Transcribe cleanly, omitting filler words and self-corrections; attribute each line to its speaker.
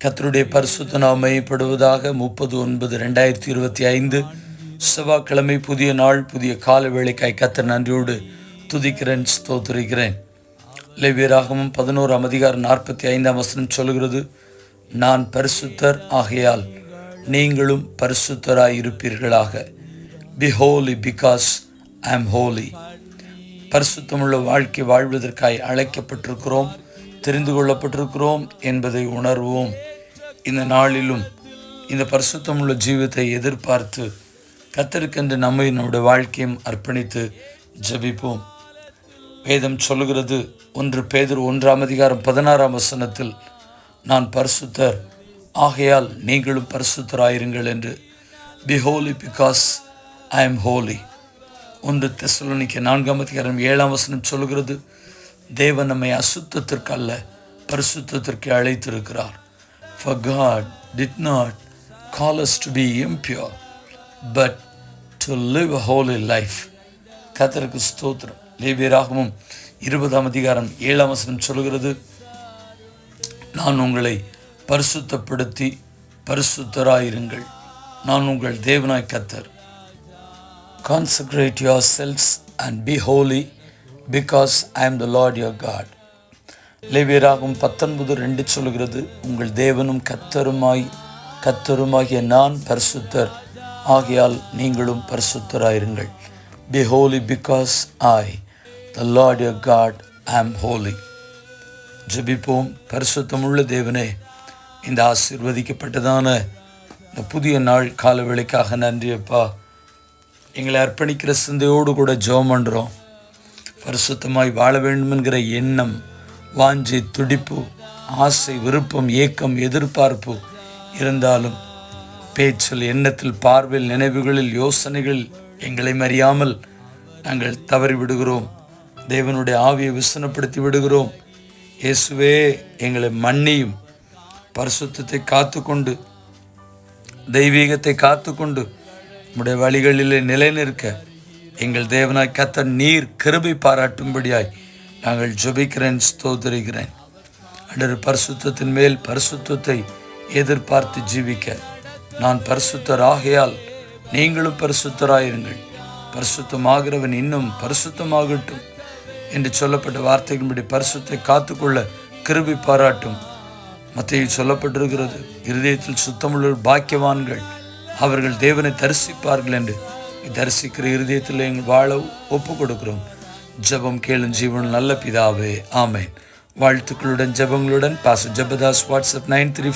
Speaker 1: கர்த்தருடைய பரிசுத்த நாமம் மையப்படுவதாக. 30/9/2025 செவ்வாய்க்கிழமை, புதிய நாள், புதிய கால வேளைக்காய் கர்த்தர் நன்றியோடு துதிக்கிறேன், ஸ்தோத்திரிக்கிறேன். லேவியராகமம் 11:45 சொல்கிறது, நான் பரிசுத்தர் ஆகையால் நீங்களும் பரிசுத்தராயிருப்பீர்களாக. Be holy because I am holy. பரிசுத்தமுள்ள வாழ்க்கை வாழ்வதற்காய் அழைக்கப்பட்டிருக்கிறோம், தெரிந்து கொள்ளப்பட்டிருக்கிறோம் என்பதை உணர்வோம். இந்த நாளிலும் இந்த பரிசுத்தமுள்ள ஜீவித்தை எதிர்பார்த்து கர்த்தருக்கென்று நம்முடைய வாழ்க்கையும் அர்ப்பணித்து ஜெபிப்போம். வேதம் சொல்லுகிறது, 1 பேதுரு 1:16 நான் பரிசுத்தர் ஆகையால் நீங்களும் பரிசுத்தராயிருங்கள் என்று. Be holy because I am holy. 1 தெசலோனிக்கேயர் 4:7 சொல்லுகிறது, தேவன் நம்மை அசுத்தத்திற்கு அல்ல பரிசுத்தத்திற்கு அழைத்திருக்கிறார். For God did not call us to be impure, but to live a holy life. கர்த்தருக்கு ஸ்தோத்திரம். லேவியராகமம் 20:7 சொல்கிறது, நான் உங்களை பரிசுத்தப்படுத்தி பரிசுத்தராயிருங்கள், நான் உங்கள் தேவனாய் கர்த்தர். Consecrate yourselves and be holy because I am the Lord your God. லேவியராகமம் 19:2 சொல்கிறது, உங்கள் தேவனும் கர்த்தருமாகிய நான் பரிசுத்தர் ஆகையால் நீங்களும் பரிசுத்தராயிருங்கள். Be holy because I, the Lord your God, am holy. ஜெபிப்போம். பரிசுத்தமுள்ள தேவனே, இந்த ஆசீர்வதிக்கப்பட்டதான இந்த புதிய நாள் காலவேளைக்காக நன்றியப்பா. எங்களை அர்ப்பணிக்கிற சிந்தையோடு கூட ஜெபம் பண்ணுறோம். பரிசுத்தமாய் வாழ வேண்டும் என்கிற எண்ணம், வாஞ்சை, துடிப்பு, ஆசை, விருப்பம், ஏக்கம், எதிர்பார்ப்பு இருந்தாலும் பேச்சில், எண்ணத்தில், பார்வையில், நினைவுகளில், யோசனைகளில் எங்களை அறியாமல் நாங்கள் தவறி விடுகிறோம். தேவனுடைய ஆவியை விசனப்படுத்தி விடுகிறோம். இயேசுவே, எங்களை மன்னியும். பரிசுத்தத்தை காத்துக்கொண்டு, தெய்வீகத்தை காத்துக்கொண்டு உம்முடைய வழிகளிலே நிலைநிற்க எங்கள் தேவனாய் கர்த்தர் நீர் கிருபை பாராட்டும்படியாய் நாங்கள் ஜெபிக்கிறேன், ஸ்தோத்திரிக்கிறேன். அன்று பரிசுத்தத்தின் மேல் பரிசுத்தத்தை எதிர்பார்த்து ஜீவிக்க, நான் பரிசுத்தர் ஆகையால் நீங்களும் பரிசுத்தராயிருங்கள், பரிசுத்தமாகிறவன் இன்னும் பரிசுத்தமாகட்டும் என்று சொல்லப்பட்ட வார்த்தைகளின்படி பரிசுத்தை காத்துக்கொள்ள கிருபை பாராட்டும். மத்தேயு சொல்லப்பட்டிருக்கிறது, இருதயத்தில் சுத்தமுள்ள பாக்கியவான்கள், அவர்கள் தேவனை தரிசிப்பார்கள் என்று. தரிசிக்கிற இருதயத்தில் எங்கள் வாழ ஒப்பு கொடுக்கிறோம். ஜெபம் கேளும் ஜீவன் நல்ல பிதாவே, ஆமேன். வாழ்த்துக்களுடன் ஜெபங்களுடன் பாஸ்டர் ஜெபதாஸ். வாட்ஸ்அப் 93